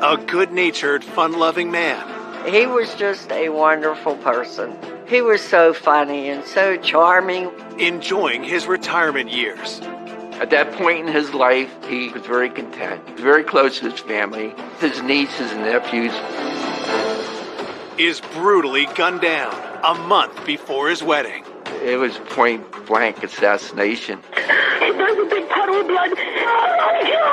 A good-natured, fun-loving man. He was just a wonderful person. He was so funny and so charming. Enjoying his retirement years. At that point in his life, he was very content. He was very close to his family, his nieces and nephews. Is brutally gunned down a month before his wedding. It was point-blank assassination. There's a big puddle of blood. Oh, my God!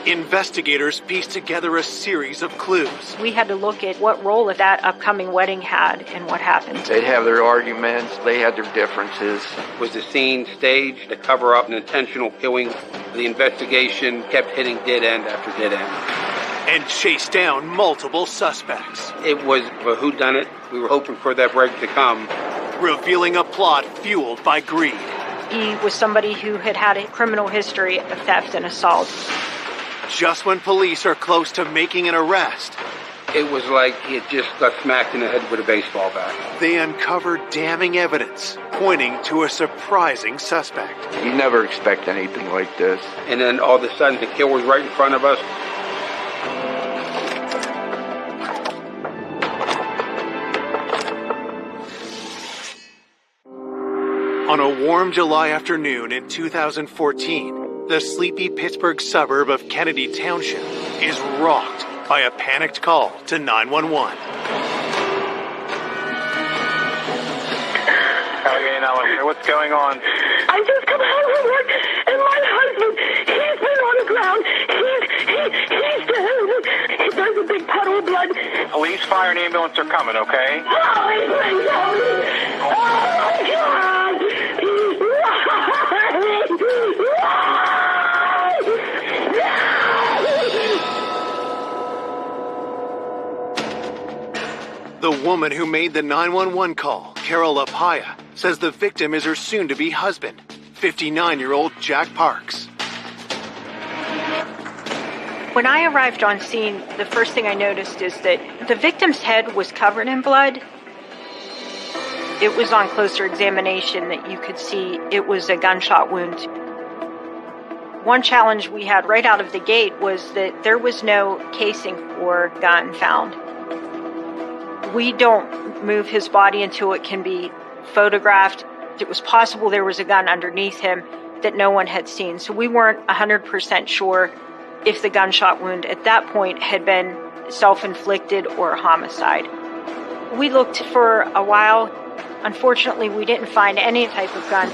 Investigators pieced together a series of clues. We had to look at what role that upcoming wedding had and what happened. They have their arguments. They had their differences. Was the scene staged to cover up an intentional killing? The investigation kept hitting dead end after dead end. And chased down multiple suspects. It was a whodunit. We were hoping for that break to come. Revealing a plot fueled by greed. He was somebody who had a criminal history of theft and assault. Just when police are close to making an arrest, it was like he had just got smacked in the head with a baseball bat. They uncovered damning evidence pointing to a surprising suspect. You never expect anything like this. And then all of a sudden the kill was right in front of us. On a warm July afternoon in 2014, the sleepy Pittsburgh suburb of Kennedy Township is rocked by a panicked call to 911. What's going on? I just come home from work, and my husband, he's been on the ground. He's dead. There's a big puddle of blood. Police, fire, and ambulance are coming, okay? Oh, he's been down. Oh, my God. The woman who made the 911 call, Carol Lapaya, says the victim is her soon-to-be husband, 59-year-old Jack Parks. When I arrived on scene, the first thing I noticed is that the victim's head was covered in blood. It was on closer examination that you could see it was a gunshot wound. One challenge we had right out of the gate was that there was no casing or gun found. We don't move his body until it can be photographed. It was possible there was a gun underneath him that no one had seen. So we weren't 100% sure if the gunshot wound at that point had been self-inflicted or a homicide. We looked for a while. Unfortunately, we didn't find any type of gun.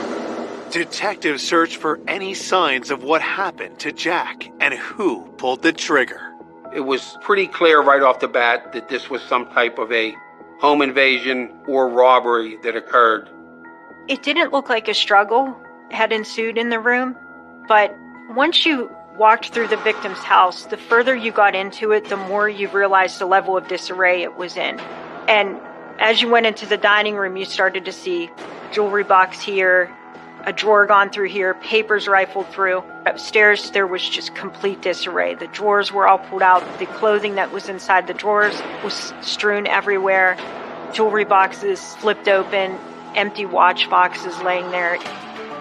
Detectives searched for any signs of what happened to Jack and who pulled the trigger. It was pretty clear right off the bat that this was some type of a home invasion or robbery that occurred. It didn't look like a struggle had ensued in the room, but once you walked through the victim's house, the further you got into it, the more you realized the level of disarray it was in. And as you went into the dining room, you started to see jewelry box here, a drawer gone through here, papers rifled through. Upstairs, there was just complete disarray. The drawers were all pulled out. The clothing that was inside the drawers was strewn everywhere. Jewelry boxes flipped open, empty watch boxes laying there.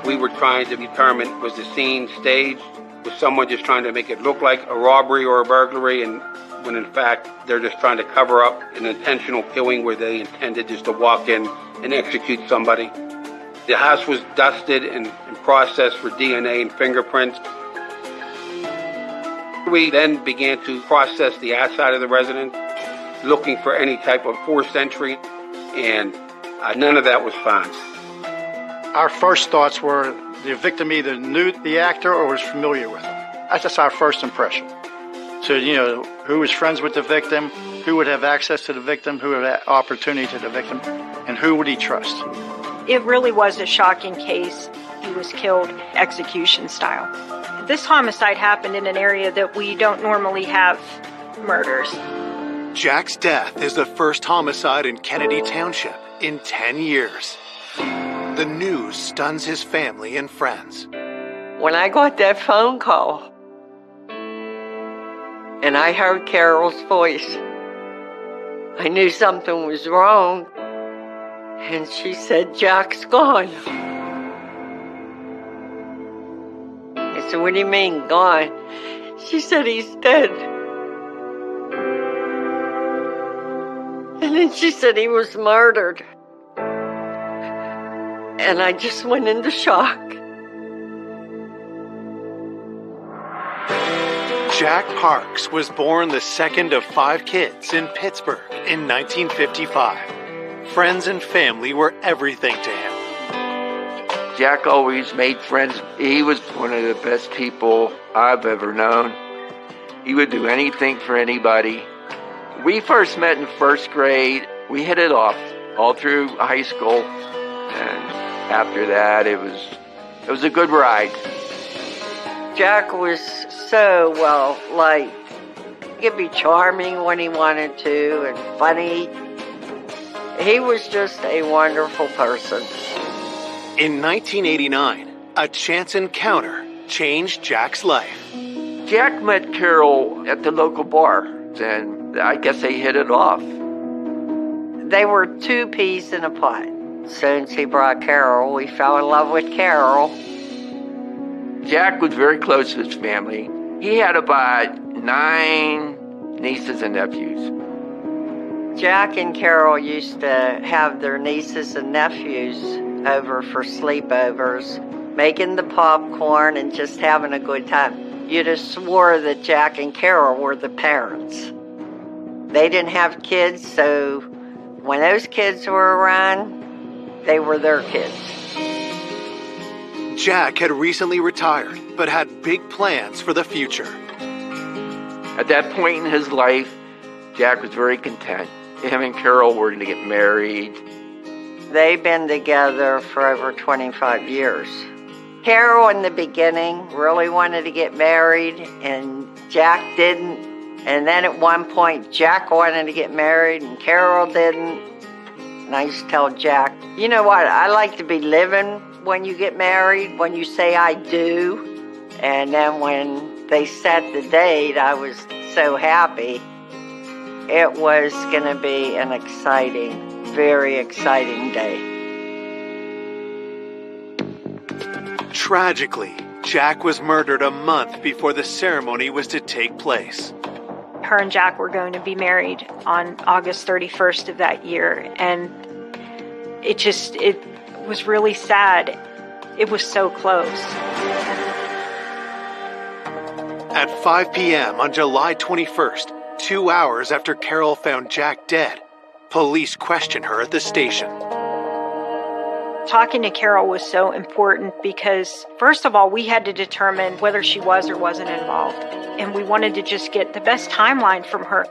We were trying to determine, was the scene staged? Was someone just trying to make it look like a robbery or a burglary? And when in fact, they're just trying to cover up an intentional killing where they intended just to walk in and execute somebody. The house was dusted and processed for DNA and fingerprints. We then began to process the outside of the residence, looking for any type of forced entry, and none of that was found. Our first thoughts were the victim either knew the actor or was familiar with him. That's just our first impression. So, who was friends with the victim, who would have access to the victim, who would have opportunity to the victim, and who would he trust? It really was a shocking case. He was killed execution style. This homicide happened in an area that we don't normally have murders. Jack's death is the first homicide in Kennedy Township in 10 years. The news stuns his family and friends. When I got that phone call and I heard Carol's voice, I knew something was wrong. And she said, "Jack's gone." It I said, what do you mean, gone? She said, he's dead. And then she said he was murdered. And I just went into shock. Jack Parks was born the second of 5 kids in Pittsburgh in 1955. Friends and family were everything to him. Jack always made friends. He was one of the best people I've ever known. He would do anything for anybody. We first met in 1st grade. We hit it off all through high school. And after that, it was a good ride. Jack was so well liked. He could be charming when he wanted to and funny. He was just a wonderful person. In 1989, a chance encounter changed Jack's life. Jack met Carol at the local bar, and I guess they hit it off. They were 2 peas in a pod. Soon as he brought Carol, we fell in love with Carol. Jack was very close to his family. He had about 9 nieces and nephews. Jack and Carol used to have their nieces and nephews over for sleepovers, making the popcorn and just having a good time. You'd have swore that Jack and Carol were the parents. They didn't have kids, so when those kids were around, they were their kids. Jack had recently retired, but had big plans for the future. At that point in his life, Jack was very content. Him and Carol were to get married. They've been together for over 25 years. Carol in the beginning really wanted to get married, and Jack didn't. And then at one point, Jack wanted to get married, and Carol didn't. And I used to tell Jack, you know what, I like to be living when you get married, when you say I do. And then when they set the date, I was so happy. It was going to be an exciting, very exciting day. Tragically, Jack was murdered a month before the ceremony was to take place. Her and Jack were going to be married on August 31st of that year, and it was really sad. It was so close. At 5 p.m. on July 21st, 2 hours after Carol found Jack dead, police questioned her at the station. Talking to Carol was so important because, first of all, we had to determine whether she was or wasn't involved, and we wanted to just get the best timeline from her.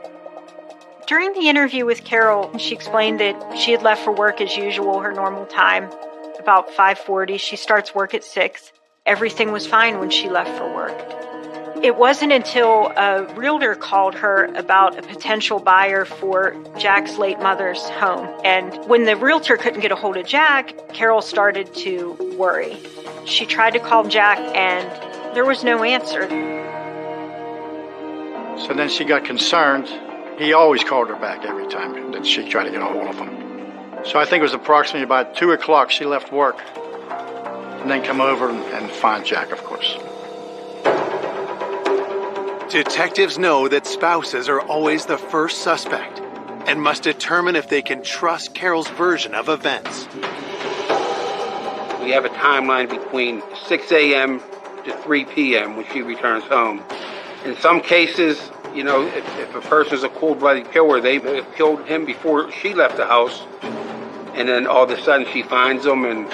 During the interview with Carol, she explained that she had left for work as usual, her normal time, about 5:40. She starts work at 6. Everything was fine when she left for work. It wasn't until a realtor called her about a potential buyer for Jack's late mother's home. And when the realtor couldn't get a hold of Jack, Carol started to worry. She tried to call Jack, and there was no answer. So then she got concerned. He always called her back every time that she tried to get a hold of him. So I think it was approximately about 2 o'clock she left work and then come over and find Jack, of course. Detectives know that spouses are always the first suspect and must determine if they can trust Carol's version of events. We have a timeline between 6 a.m. to 3 p.m. when she returns home. In some cases, you know, if a person's a cold-blooded killer, they may have killed him before she left the house, and then all of a sudden she finds him, and,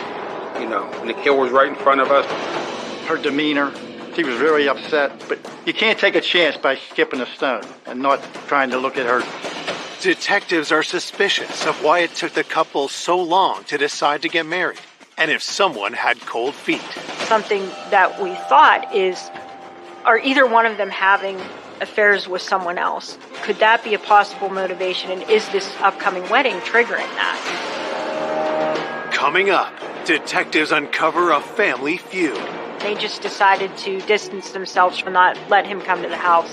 you know, and the killer's right in front of us. Her demeanor, she was very upset, but you can't take a chance by skipping a stone and not trying to look at her. Detectives are suspicious of why it took the couple so long to decide to get married, and if someone had cold feet. Something that we thought is, are either one of them having affairs with someone else? Could that be a possible motivation, and is this upcoming wedding triggering that? Coming up, detectives uncover a family feud. They just decided to distance themselves from not let him come to the house.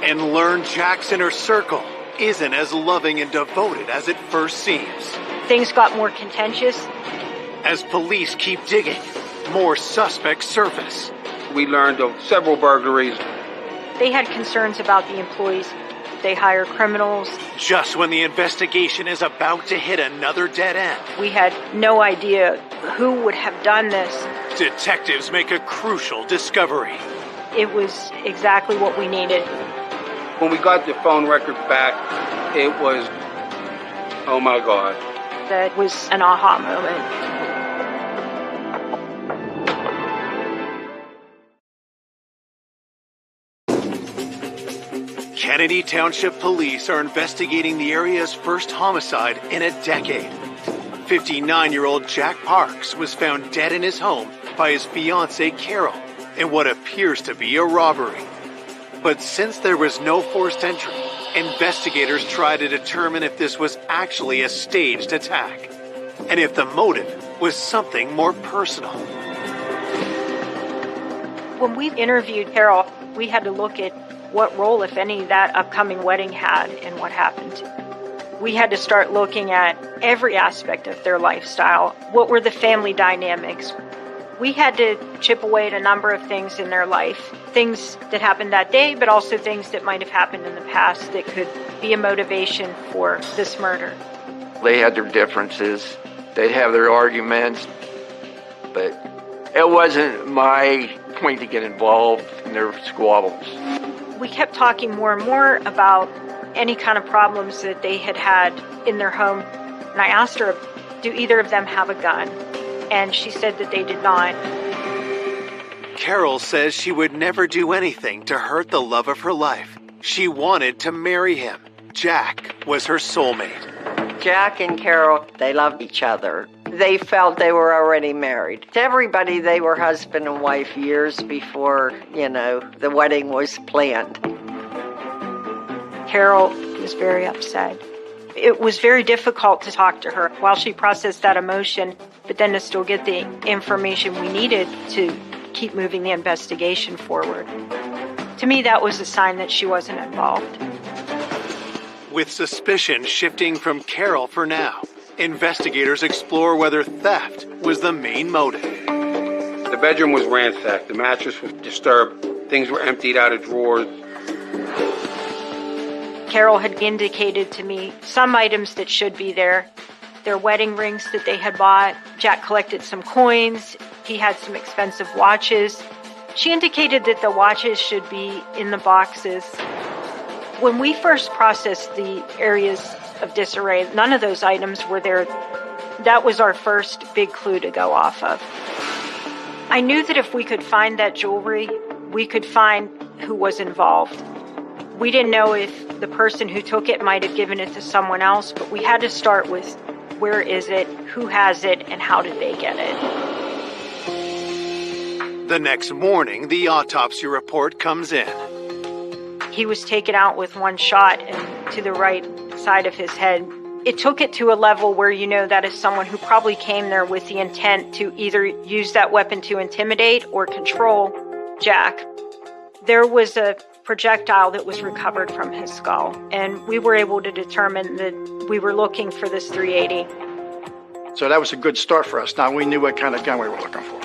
And learn Jack's inner circle isn't as loving and devoted as it first seems. Things got more contentious. As police keep digging, more suspects surface. We learned of several burglaries. They had concerns about the employees. They hire criminals. Just when the investigation is about to hit another dead end, We had no idea who would have done this. detectives make a crucial discovery. It was exactly what we needed. When we got the phone records back, it was, oh my God. That was an aha moment. Kennedy Township Police are investigating the area's first homicide in a decade. 59-year-old Jack Parks was found dead in his home by his fiancée Carol in what appears to be a robbery. But since there was no forced entry, investigators try to determine if this was actually a staged attack, and if the motive was something more personal. When we interviewed Carol, we had to look at what role, if any, that upcoming wedding had in what happened. We had to start looking at every aspect of their lifestyle. What were the family dynamics? We had to chip away at a number of things in their life, things that happened that day, but also things that might have happened in the past that could be a motivation for this murder. They had their differences. They'd have their arguments, but it wasn't my point to get involved in their squabbles. We kept talking more and more about any kind of problems that they had had in their home. And I asked her, do either of them have a gun? And she said that they did not. Carol says she would never do anything to hurt the love of her life. She wanted to marry him. Jack was her soulmate. Jack and Carol, they loved each other. They felt they were already married. To everybody, they were husband and wife years before, the wedding was planned. Carol was very upset. It was very difficult to talk to her while she processed that emotion, but then to still get the information we needed to keep moving the investigation forward. To me, that was a sign that she wasn't involved. With suspicion shifting from Carol for now, investigators explore whether theft was the main motive. The bedroom was ransacked. The mattress was disturbed. Things were emptied out of drawers. Carol had indicated to me some items that should be there. Their wedding rings that they had bought. Jack collected some coins. He had some expensive watches. She indicated that the watches should be in the boxes. When we first processed the areas of disarray, none of those items were there. That was our first big clue to go off of. I knew that if we could find that jewelry, we could find who was involved. We didn't know if the person who took it might have given it to someone else, but we had to start with where is it, who has it, and how did they get it. The next morning, the autopsy report comes in. He was taken out with one shot and to the right side of his head. It took it to a level where you know that is someone who probably came there with the intent to either use that weapon to intimidate or control Jack. There was a projectile that was recovered from his skull, and we were able to determine that we were looking for this .380. So that was a good start for us. Now we knew what kind of gun we were looking for.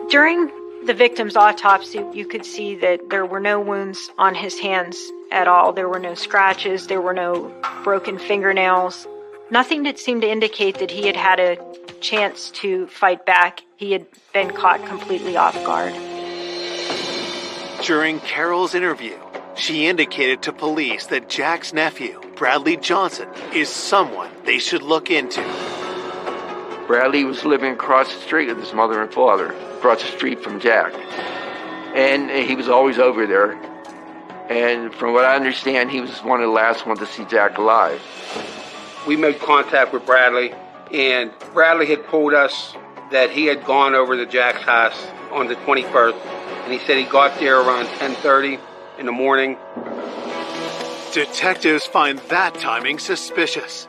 During the victim's autopsy, you could see that there were no wounds on his hands at all. There were no scratches. There were no broken fingernails. Nothing that seemed to indicate that he had had a chance to fight back. He had been caught completely off guard. During Carol's interview, she indicated to police that Jack's nephew, Bradley Johnson, is someone they should look into. Bradley was living across the street with his mother and father, across the street from Jack. And he was always over there. And from what I understand, he was one of the last ones to see Jack alive. We made contact with Bradley, and Bradley had told us that he had gone over to Jack's house on the 21st, and he said he got there around 10:30 in the morning. Detectives find that timing suspicious.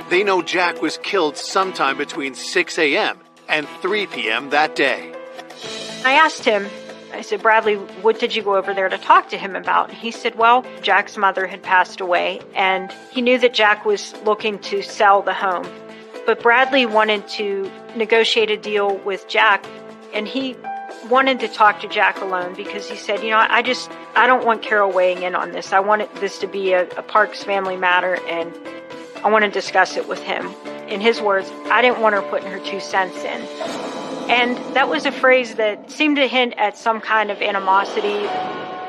They know Jack was killed sometime between 6 a.m. and 3 p.m. that day. I asked him, I said, Bradley, what did you go over there to talk to him about? He said, well, Jack's mother had passed away, and he knew that Jack was looking to sell the home. But Bradley wanted to negotiate a deal with Jack, and he wanted to talk to Jack alone because he said, I don't want Carol weighing in on this. I want this to be a Parks family matter, and I want to discuss it with him. In his words, I didn't want her putting her 2 cents in. And that was a phrase that seemed to hint at some kind of animosity.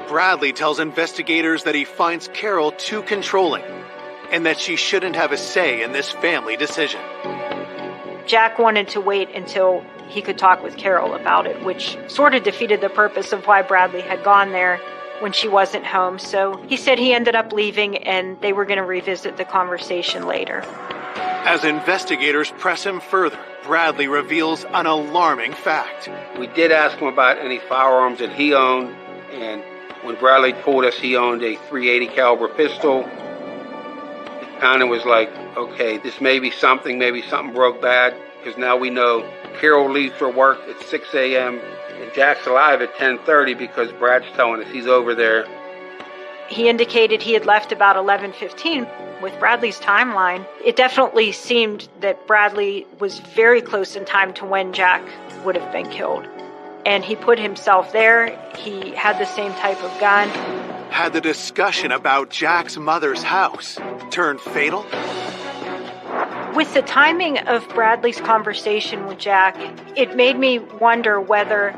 Bradley tells investigators that he finds Carol too controlling and that she shouldn't have a say in this family decision. Jack wanted to wait until he could talk with Carol about it, which sort of defeated the purpose of why Bradley had gone there when she wasn't home. So he said he ended up leaving and they were going to revisit the conversation later. As investigators press him further, Bradley reveals an alarming fact. We did ask him about any firearms that he owned, and when Bradley told us he owned a .380 caliber pistol, it kind of was like, okay, this maybe something broke bad, because now we know Carol leaves for work at 6 a.m. and Jack's alive at 10:30 because Brad's telling us he's over there. He indicated he had left about 11:15. With Bradley's timeline, it definitely seemed that Bradley was very close in time to when Jack would have been killed. And he put himself there. He had the same type of gun. Had the discussion about Jack's mother's house turned fatal? With the timing of Bradley's conversation with Jack, it made me wonder whether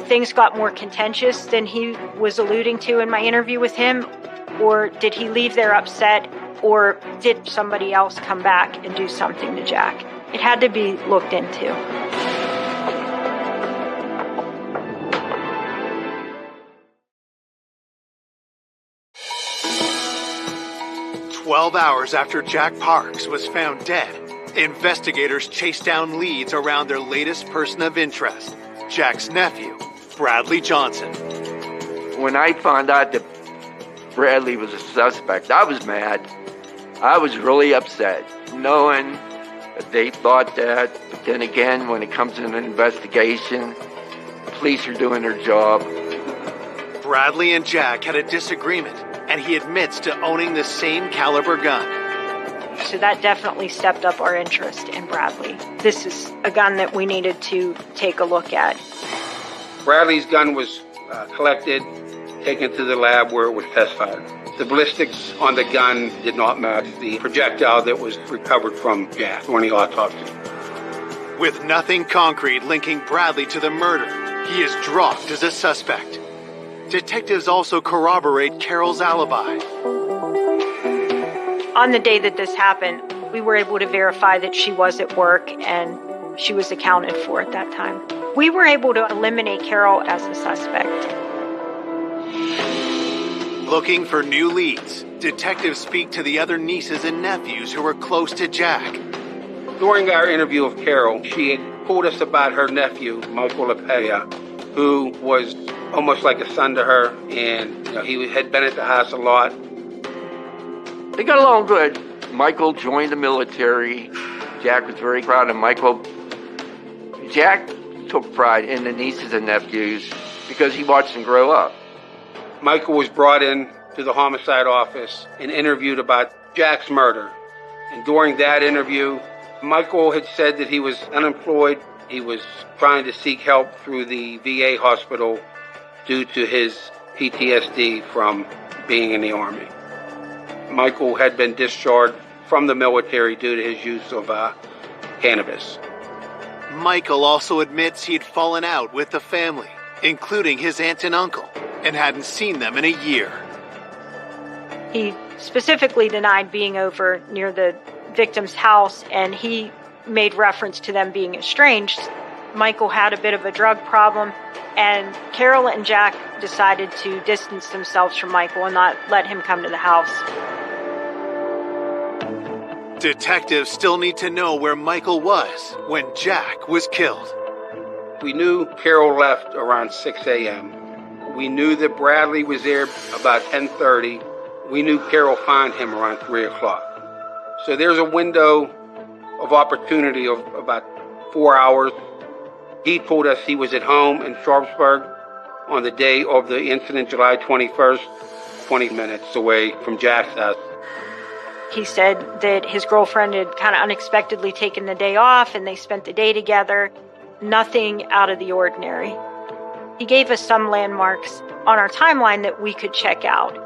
things got more contentious than he was alluding to in my interview with him, or did he leave there upset, or did somebody else come back and do something to Jack? It had to be looked into. "12 hours after Jack Parks was found dead, investigators chased down leads around their latest person of interest, Jack's nephew, Bradley Johnson. When I found out that Bradley was a suspect, I was mad. I was really upset, knowing that they thought that. But then again, when it comes to an investigation, police are doing their job. Bradley and Jack had a disagreement, and he admits to owning the same caliber gun. So that definitely stepped up our interest in Bradley. This is a gun that we needed to take a look at. Bradley's gun was collected, taken to the lab where it was test fired. The ballistics on the gun did not match the projectile that was recovered from Jack during the autopsy. With nothing concrete linking Bradley to the murder, he is dropped as a suspect. Detectives also corroborate Carol's alibi. On the day that this happened, we were able to verify that she was at work and she was accounted for at that time. We were able to eliminate Carol as a suspect. Looking for new leads, detectives speak to the other nieces and nephews who were close to Jack. During our interview of Carol, she had told us about her nephew, Michael LaPella, who was almost like a son to her, and he had been at the house a lot. They got along good. Michael joined the military. Jack was very proud of Michael. Jack took pride in the nieces and nephews because he watched them grow up. Michael was brought in to the homicide office and interviewed about Jack's murder. And during that interview, Michael had said that he was unemployed. He was trying to seek help through the VA hospital due to his PTSD from being in the Army. Michael had been discharged from the military due to his use of cannabis. Michael also admits he'd fallen out with the family, including his aunt and uncle, and hadn't seen them in a year. He specifically denied being over near the victim's house, and he made reference to them being estranged. Michael had a bit of a drug problem, and Carol and Jack decided to distance themselves from Michael and not let him come to the house. Detectives still need to know where Michael was when Jack was killed. We knew Carol left around 6 a.m. We knew that Bradley was there about 10:30. We knew Carol found him around 3 o'clock. So there's a window of opportunity of about 4 hours. He told us he was at home in Sharpsburg on the day of the incident, July 21st, 20 minutes away from Jack's house. He said that his girlfriend had kind of unexpectedly taken the day off and they spent the day together. Nothing out of the ordinary. He gave us some landmarks on our timeline that we could check out.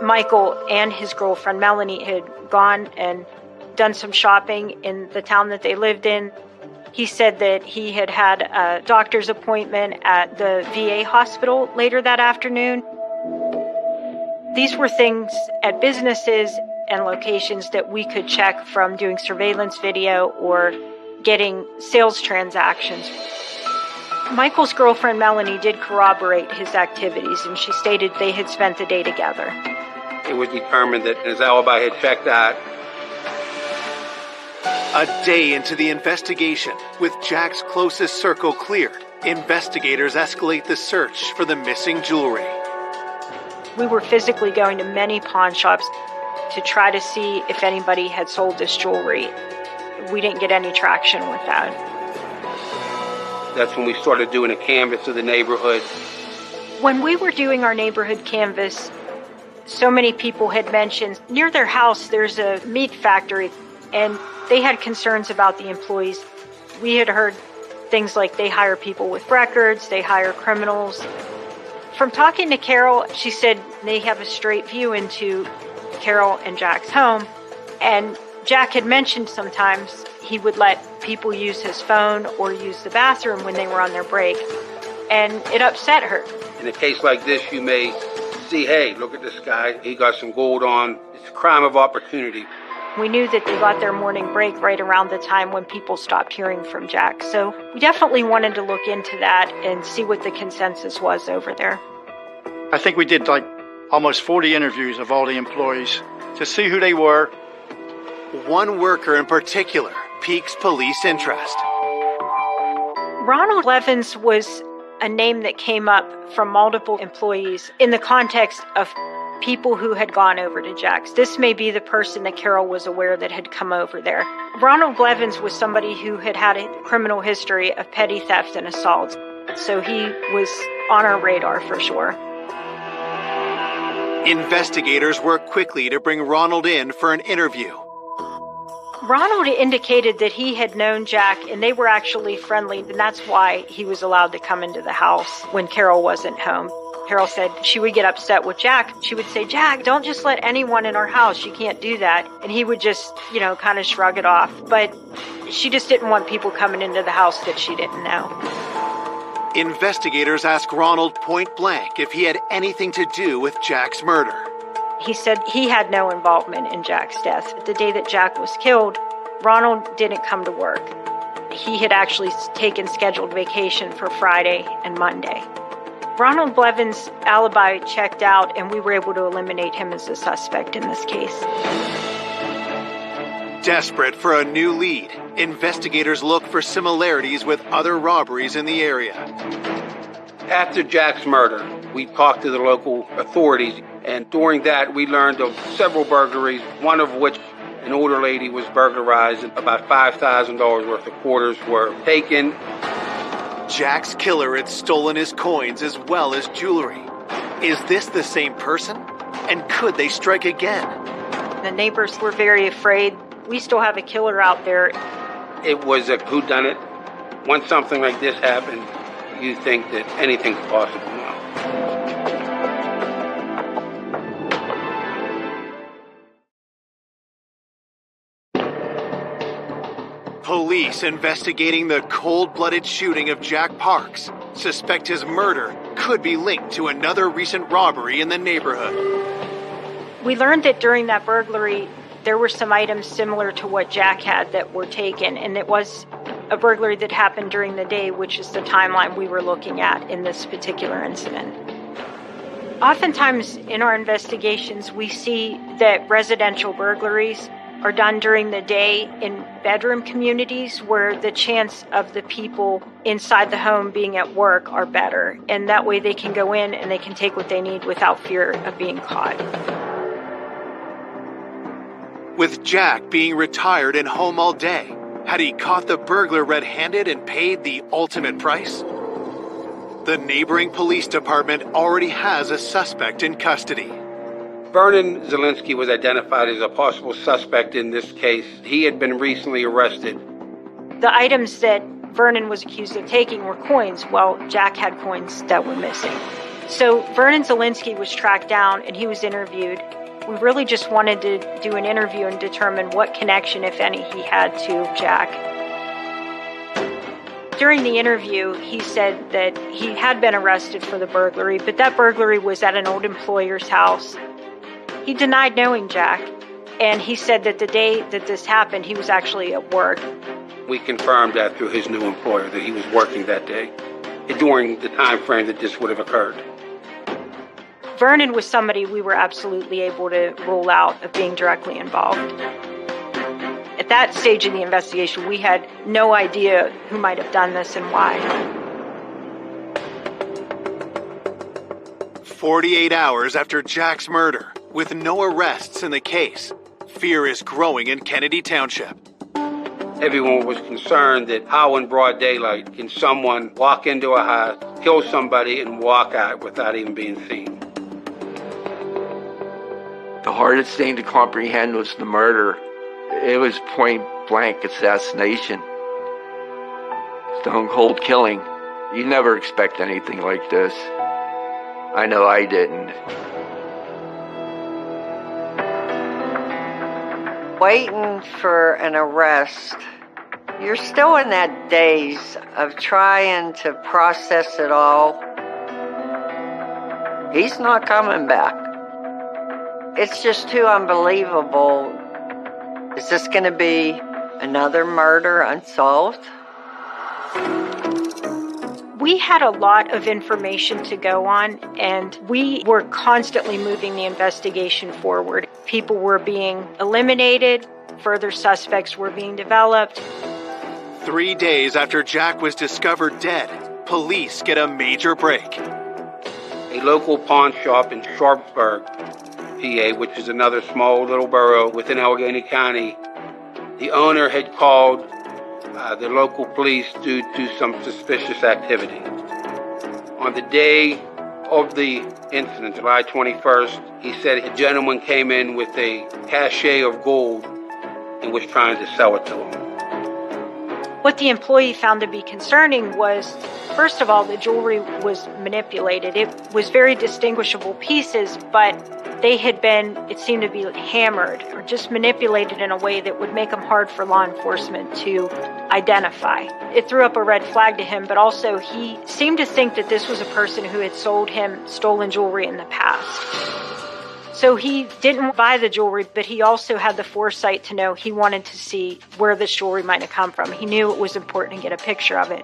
Michael and his girlfriend Melanie had gone and done some shopping in the town that they lived in. He said that he had had a doctor's appointment at the VA hospital later that afternoon. These were things at businesses and locations that we could check from doing surveillance video or getting sales transactions. Michael's girlfriend Melanie did corroborate his activities, and she stated they had spent the day together. It was determined that his alibi had checked out. A day into the investigation, with Jack's closest circle cleared, investigators escalate the search for the missing jewelry. We were physically going to many pawn shops to try to see if anybody had sold this jewelry. We didn't get any traction with that. That's when we started doing a canvass of the neighborhood. When we were doing our neighborhood canvass, so many people had mentioned near their house there's a meat factory, and they had concerns about the employees. We had heard things like they hire people with records, they hire criminals. From talking to Carol, she said they have a straight view into Carol and Jack's home. And Jack had mentioned sometimes he would let people use his phone or use the bathroom when they were on their break. And it upset her. In a case like this, you may see, hey, look at this guy. He got some gold on. It's a crime of opportunity. We knew that they got their morning break right around the time when people stopped hearing from Jack. So we definitely wanted to look into that and see what the consensus was over there. I think we did like almost 40 interviews of all the employees to see who they were. One worker in particular piques police interest. Ronald Levins was a name that came up from multiple employees in the context of people who had gone over to Jack's. This may be the person that Carol was aware that had come over there. Ronald Levins was somebody who had had a criminal history of petty theft and assault, so he was on our radar for sure. Investigators worked quickly to bring Ronald in for an interview. Ronald indicated that he had known Jack and they were actually friendly, and that's why he was allowed to come into the house when Carol wasn't home. Carol said she would get upset with Jack. She would say, Jack, don't just let anyone in our house. You can't do that. And he would just, kind of shrug it off. But she just didn't want people coming into the house that she didn't know. Investigators asked Ronald point blank if he had anything to do with Jack's murder. He said he had no involvement in Jack's death. The day that Jack was killed, Ronald didn't come to work. He had actually taken scheduled vacation for Friday and Monday. Ronald Levins' alibi checked out, and we were able to eliminate him as a suspect in this case. Desperate for a new lead, investigators look for similarities with other robberies in the area. After Jack's murder, we talked to the local authorities, and during that we learned of several burglaries, one of which an older lady was burglarized and about $5,000 worth of quarters were taken. Jack's killer had stolen his coins as well as jewelry. Is this the same person? And could they strike again? The neighbors were very afraid. We still have a killer out there. It was a whodunit. Once something like this happened, you think that anything's possible now. Police investigating the cold-blooded shooting of Jack Parks suspect his murder could be linked to another recent robbery in the neighborhood. We learned that during that burglary, there were some items similar to what Jack had that were taken, and it was a burglary that happened during the day, which is the timeline we were looking at in this particular incident. Oftentimes in our investigations, we see that residential burglaries are done during the day in bedroom communities where the chance of the people inside the home being at work are better. And that way they can go in and they can take what they need without fear of being caught. With Jack being retired and home all day, had he caught the burglar red-handed and paid the ultimate price? The neighboring police department already has a suspect in custody. Vernon Zielinski was identified as a possible suspect in this case. He had been recently arrested. The items that Vernon was accused of taking were coins. Well, Jack had coins that were missing. So Vernon Zielinski was tracked down and he was interviewed. We really just wanted to do an interview and determine what connection, if any, he had to Jack. During the interview, he said that he had been arrested for the burglary, but that burglary was at an old employer's house. He denied knowing Jack, and he said that the day that this happened, he was actually at work. We confirmed that through his new employer that he was working that day during the time frame that this would have occurred. Vernon was somebody we were absolutely able to rule out of being directly involved. At that stage of the investigation, we had no idea who might have done this and why. 48 hours after Jack's murder, with no arrests in the case, fear is growing in Kennedy Township. Everyone was concerned that how in broad daylight can someone walk into a house, kill somebody, and walk out without even being seen. The hardest thing to comprehend was the murder. It was point blank assassination. Stone cold killing. You never expect anything like this. I know I didn't. Waiting for an arrest, you're still in that daze of trying to process it all. He's not coming back. It's just too unbelievable. Is this going to be another murder unsolved? We had a lot of information to go on, and we were constantly moving the investigation forward. People were being eliminated, further suspects were being developed. 3 days after Jack was discovered dead, police get a major break. A local pawn shop in Sharpsburg, PA, which is another small little borough within Allegheny County, the owner had called the local police due to some suspicious activity. On the day of the incident, July 21st, he said a gentleman came in with a cachet of gold and was trying to sell it to him. What the employee found to be concerning was, first of all, the jewelry was manipulated. It was very distinguishable pieces, but they had been, it seemed to be hammered or just manipulated in a way that would make them hard for law enforcement to identify. It threw up a red flag to him, but also he seemed to think that this was a person who had sold him stolen jewelry in the past. So he didn't buy the jewelry, but he also had the foresight to know he wanted to see where this jewelry might have come from. He knew it was important to get a picture of it.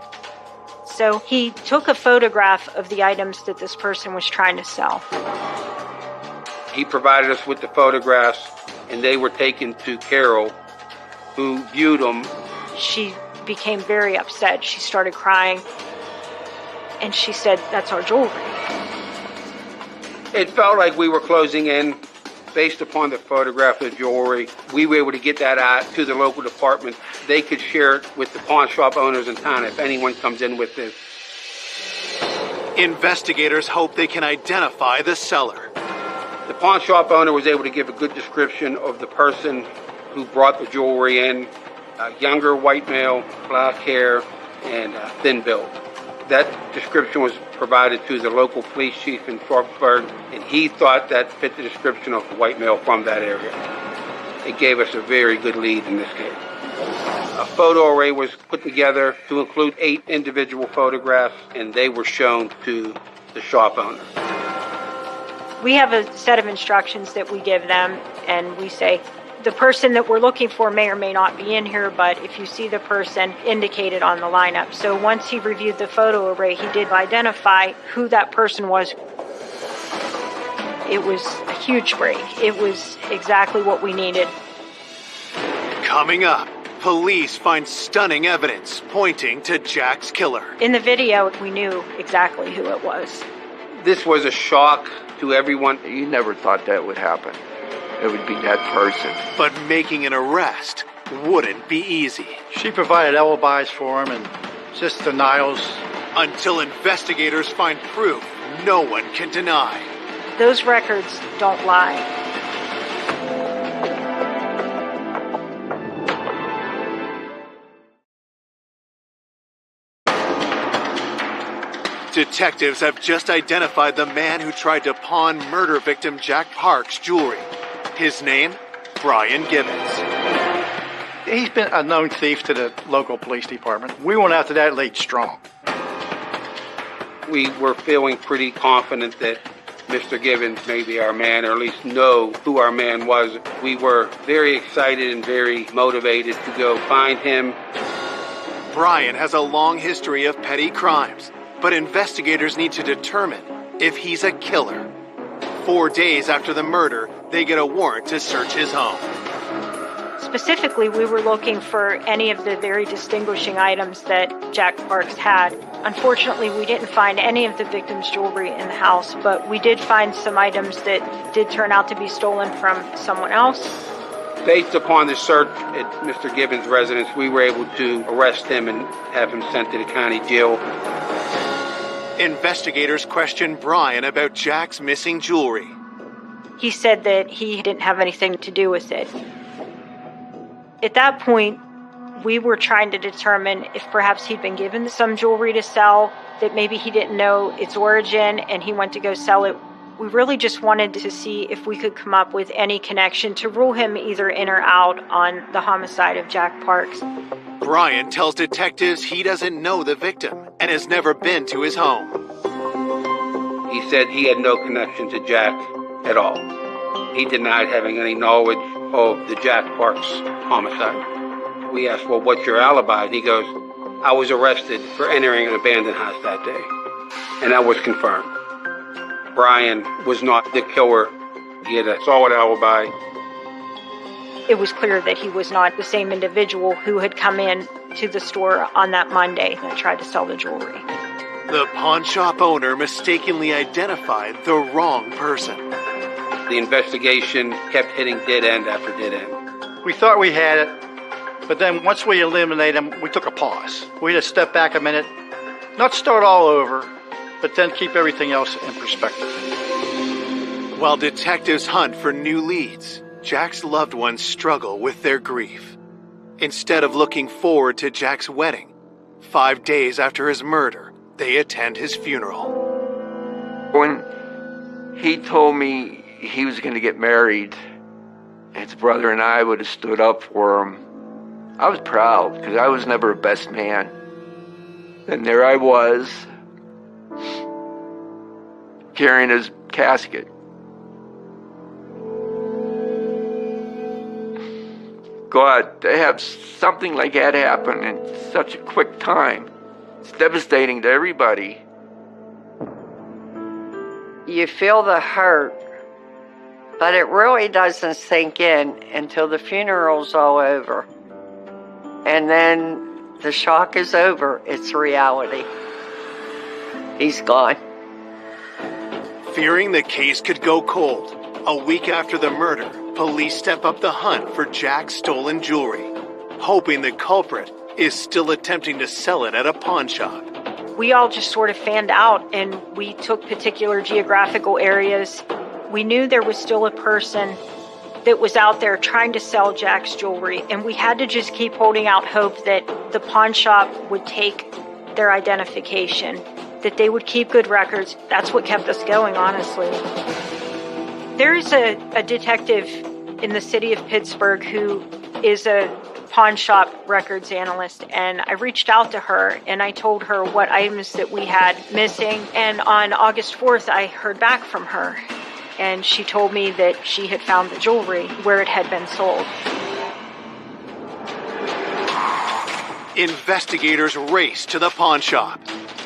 So he took a photograph of the items that this person was trying to sell. He provided us with the photographs, and they were taken to Carol, who viewed them. She became very upset. She started crying, and she said, "That's our jewelry." It felt like we were closing in based upon the photograph of jewelry. We were able to get that out to the local department. They could share it with the pawn shop owners in town if anyone comes in with this. Investigators hope they can identify the seller. The pawn shop owner was able to give a good description of the person who brought the jewelry in. A younger white male, black hair, and thin build. That description was provided to the local police chief in Sharpsburg, and he thought that fit the description of the white male from that area. It gave us a very good lead in this case. A photo array was put together to include 8 individual photographs, and they were shown to the shop owner. We have a set of instructions that we give them, and we say, the person that we're looking for may or may not be in here, but if you see the person indicated on the lineup. So once he reviewed the photo array, he did identify who that person was. It was a huge break. It was exactly what we needed. Coming up, police find stunning evidence pointing to Jack's killer. In the video, we knew exactly who it was. This was a shock to everyone. You never thought that would happen. It would be that person. But making an arrest wouldn't be easy. She provided alibis for him and just denials. Until investigators find proof no one can deny. Those records don't lie. Detectives have just identified the man who tried to pawn murder victim Jack Park's jewelry. His name? Brian Gibbons. He's been a known thief to the local police department. We went after that lead strong. We were feeling pretty confident that Mr. Gibbons may be our man, or at least know who our man was. We were very excited and very motivated to go find him. Brian has a long history of petty crimes, but investigators need to determine if he's a killer. 4 days after the murder, they get a warrant to search his home. Specifically, we were looking for any of the very distinguishing items that Jack Parks had. Unfortunately, we didn't find any of the victim's jewelry in the house, but we did find some items that did turn out to be stolen from someone else. Based upon the search at Mr. Gibbons' residence, we were able to arrest him and have him sent to the county jail. Investigators question Brian about Jack's missing jewelry. He said that he didn't have anything to do with it. At that point, we were trying to determine if perhaps he'd been given some jewelry to sell, that maybe he didn't know its origin and he went to go sell it. We really just wanted to see if we could come up with any connection to rule him either in or out on the homicide of Jack Parks. Brian tells detectives he doesn't know the victim and has never been to his home. He said he had no connection to Jack at all. He denied having any knowledge of the Jack Parks homicide. We asked, well, what's your alibi? And he goes, I was arrested for entering an abandoned house that day. And that was confirmed. Brian was not the killer. He had a solid alibi. It was clear that he was not the same individual who had come in to the store on that Monday and tried to sell the jewelry. The pawn shop owner mistakenly identified the wrong person. The investigation kept hitting dead end after dead end. We thought we had it, but then once we eliminated him, we took a pause. We had to step back a minute, not start all over, but then keep everything else in perspective. While detectives hunt for new leads, Jack's loved ones struggle with their grief. Instead of looking forward to Jack's wedding, 5 days after his murder, they attend his funeral. When he told me he was going to get married, his brother and I would have stood up for him. I was proud because I was never a best man. And there I was, carrying his casket. God, to have something like that happen in such a quick time, it's devastating to everybody. You feel the hurt, but it really doesn't sink in until the funeral's all over. And then the shock is over. It's reality. He's gone. Fearing the case could go cold, a week after the murder, police step up the hunt for Jack's stolen jewelry, hoping the culprit is still attempting to sell it at a pawn shop. We all just sort of fanned out and we took particular geographical areas. We knew there was still a person that was out there trying to sell Jack's jewelry, and we had to just keep holding out hope that the pawn shop would take their identification, that they would keep good records. That's what kept us going, honestly. There is a detective in the city of Pittsburgh who is a pawn shop records analyst, and I reached out to her and I told her what items that we had missing, and on August 4th I heard back from her. And she told me that she had found the jewelry where it had been sold. Investigators race to the pawn shop.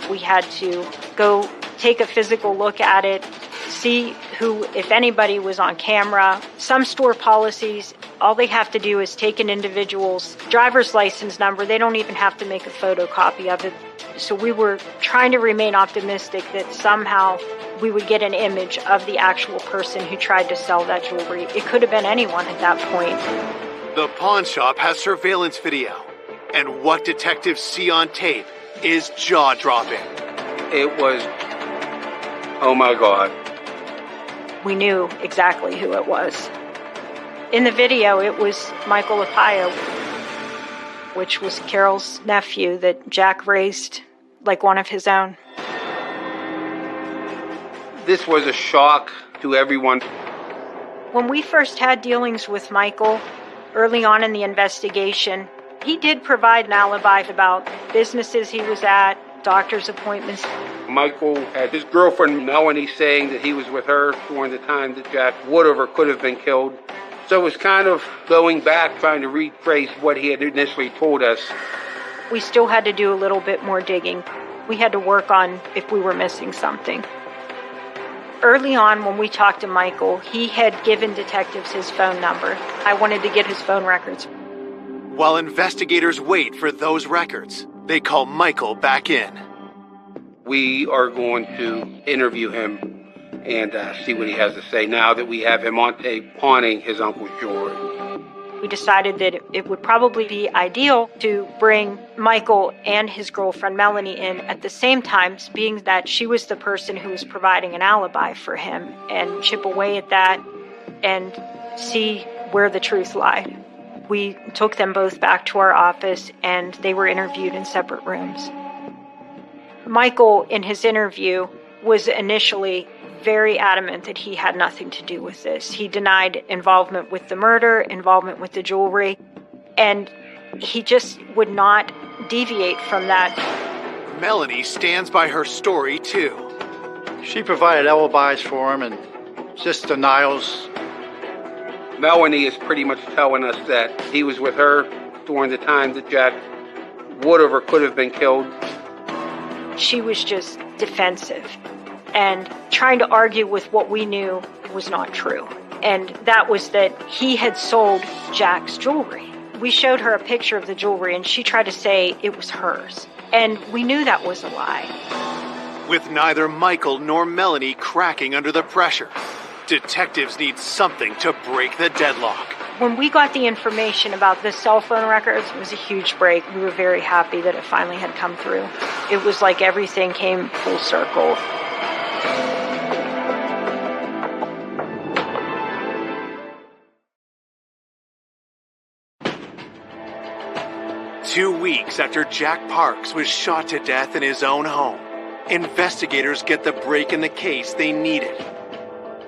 We had to go take a physical look at it, see who, if anybody, was on camera. Some store policies, all they have to do is take an individual's driver's license number. They don't even have to make a photocopy of it. So we were trying to remain optimistic that somehow we would get an image of the actual person who tried to sell that jewelry. It could have been anyone at that point. The pawn shop has surveillance video, and what detectives see on tape is jaw-dropping. It was, oh my God. We knew exactly who it was. In the video, it was Michael Apaya, which was Carol's nephew that Jack raised like one of his own. This was a shock to everyone. When we first had dealings with Michael, early on in the investigation, he did provide an alibi about businesses he was at, doctor's appointments. Michael had his girlfriend Melanie saying that he was with her during the time that Jack would have or could have been killed. So it was kind of going back, trying to retrace what he had initially told us. We still had to do a little bit more digging. We had to work on if we were missing something. Early on, when we talked to Michael, he had given detectives his phone number. I wanted to get his phone records. While investigators wait for those records, they call Michael back in. We are going to interview him and see what he has to say now that we have him on tape pawning his uncle's jewelry. We decided that it would probably be ideal to bring Michael and his girlfriend Melanie in at the same time, being that she was the person who was providing an alibi for him, and chip away at that and see where the truth lied. We took them both back to our office and they were interviewed in separate rooms. Michael, in his interview, was initially very adamant that he had nothing to do with this. He denied involvement with the murder, involvement with the jewelry, and he just would not deviate from that. Melanie stands by her story, too. She provided alibis for him and just denials. Melanie is pretty much telling us that he was with her during the time that Jack would have or could have been killed. She was just defensive and trying to argue with what we knew was not true. And that was that he had sold Jack's jewelry. We showed her a picture of the jewelry and she tried to say it was hers. And we knew that was a lie. With neither Michael nor Melanie cracking under the pressure, detectives need something to break the deadlock. When we got the information about the cell phone records, it was a huge break. We were very happy that it finally had come through. It was like everything came full circle. 2 weeks after Jack Parks was shot to death in his own home, investigators get the break in the case they needed: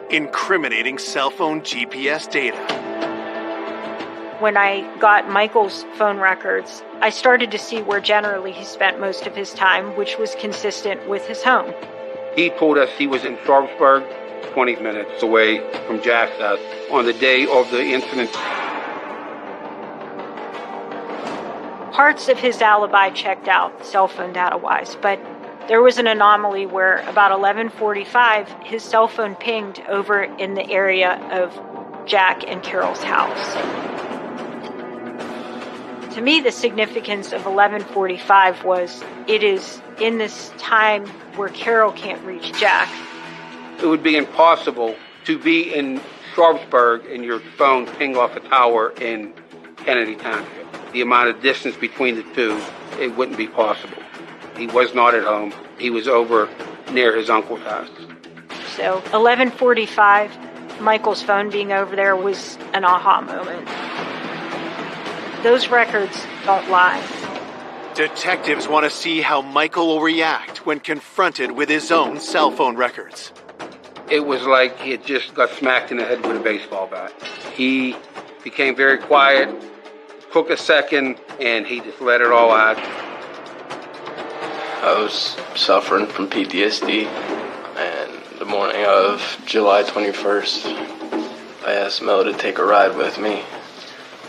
incriminating cell phone GPS data. When I got Michael's phone records, I started to see where generally he spent most of his time, which was consistent with his home. He told us he was in Sharpsburg, 20 minutes away from Jack's house, on the day of the incident. Parts of his alibi checked out, cell phone data-wise, but there was an anomaly where about 11:45, his cell phone pinged over in the area of Jack and Carol's house. To me, the significance of 11:45 was it is in this time where Carol can't reach Jack. It would be impossible to be in Sharpsburg and your phone ping off a tower in Kennedy Township. The amount of distance between the two, it wouldn't be possible. He was not at home. He was over near his uncle's house. So 11:45, Michael's phone being over there was an aha moment. Those records don't lie. Detectives want to see how Michael will react when confronted with his own cell phone records. It was like he had just got smacked in the head with a baseball bat. He became very quiet, took a second, and he just let it all out. I was suffering from PTSD, and the morning of July 21st, I asked Mel to take a ride with me.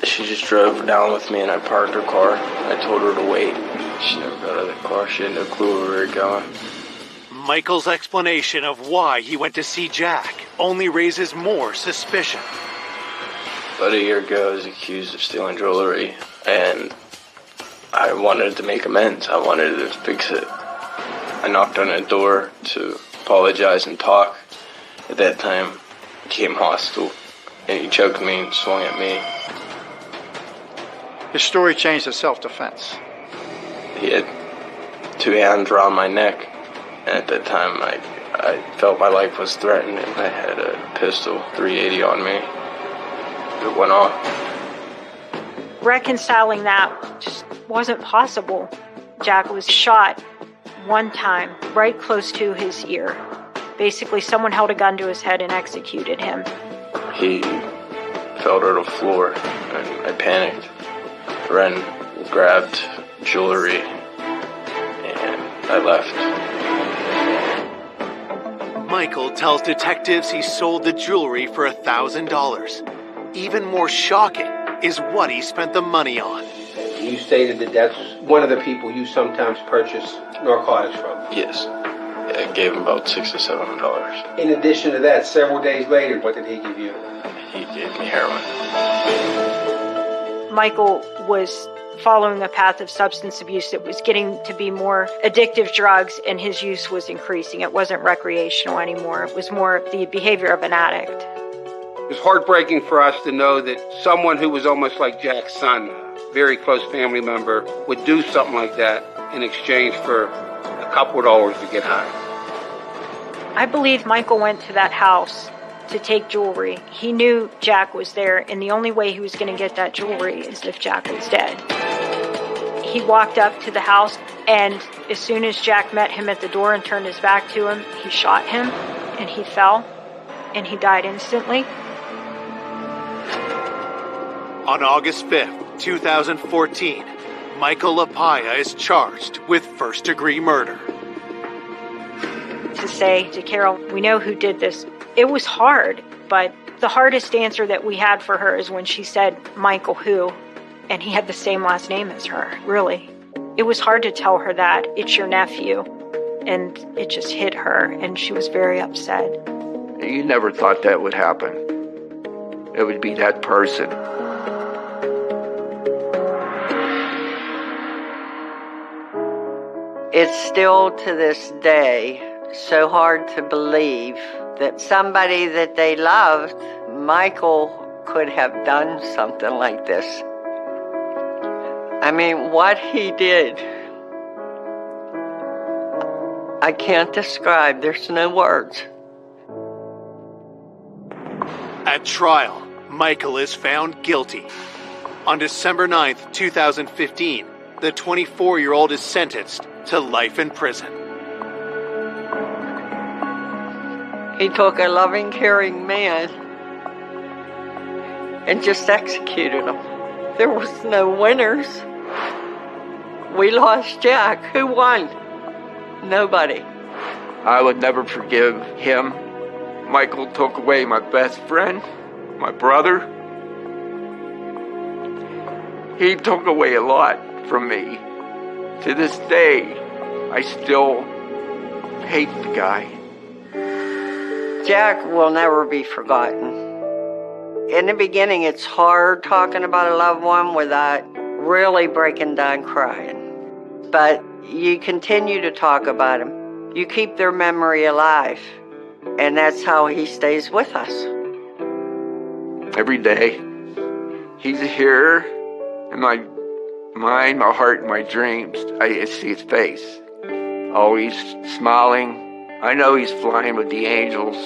She just drove down with me, and I parked her car. I told her to wait. She never got out of the car. She had no clue where we were going. Michael's explanation of why he went to see Jack only raises more suspicion. About a year ago, I was accused of stealing jewelry, and I wanted to make amends. I wanted to fix it. I knocked on a door to apologize and talk. At that time, he became hostile, and he choked me and swung at me. His story changed to self-defense. He had 2 hands around my neck, and at that time, I felt my life was threatened, and I had a pistol 380 on me. It went off. Reconciling that just wasn't possible. Jack was shot one time right close to his ear. Basically, someone held a gun to his head and executed him. He fell to the floor, and I panicked. Ren grabbed jewelry, and I left. Michael tells detectives he sold the jewelry for $1,000. Even more shocking is what he spent the money on. You stated that that's one of the people you sometimes purchase narcotics from. Yes. I gave him about $600 to $700. In addition to that, several days later, what did he give you? He gave me heroin. Michael was following a path of substance abuse that was getting to be more addictive drugs, and his use was increasing. It wasn't recreational anymore. It was more the behavior of an addict. It was heartbreaking for us to know that someone who was almost like Jack's son, a very close family member, would do something like that in exchange for a couple of dollars to get high. I believe Michael went to that house to take jewelry. He knew Jack was there, and the only way he was going to get that jewelry is if Jack was dead. He walked up to the house, and as soon as Jack met him at the door and turned his back to him, he shot him, and he fell, and he died instantly. On August 5th, 2014, Michael LaPaya is charged with first-degree murder. To say to Carol, we know who did this, it was hard, but the hardest answer that we had for her is when she said, Michael who? And he had the same last name as her, really. It was hard to tell her that, it's your nephew. And it just hit her, and she was very upset. You never thought that would happen. It would be that person. It's still to this day so hard to believe that somebody that they loved, Michael, could have done something like this. I mean, what he did, I can't describe. There's no words. At trial, Michael is found guilty. On December 9th, 2015, the 24-year-old is sentenced to life in prison. He took a loving, caring man and just executed him. There was no winners. We lost Jack. Who won? Nobody. I would never forgive him. Michael took away my best friend, my brother. He took away a lot from me. To this day, I still hate the guy. Jack will never be forgotten. In the beginning, it's hard talking about a loved one without really breaking down crying. But you continue to talk about him. You keep their memory alive. And that's how he stays with us. Every day, he's here in my mind, my heart, and my dreams. I see his face. Always smiling. I know he's flying with the angels.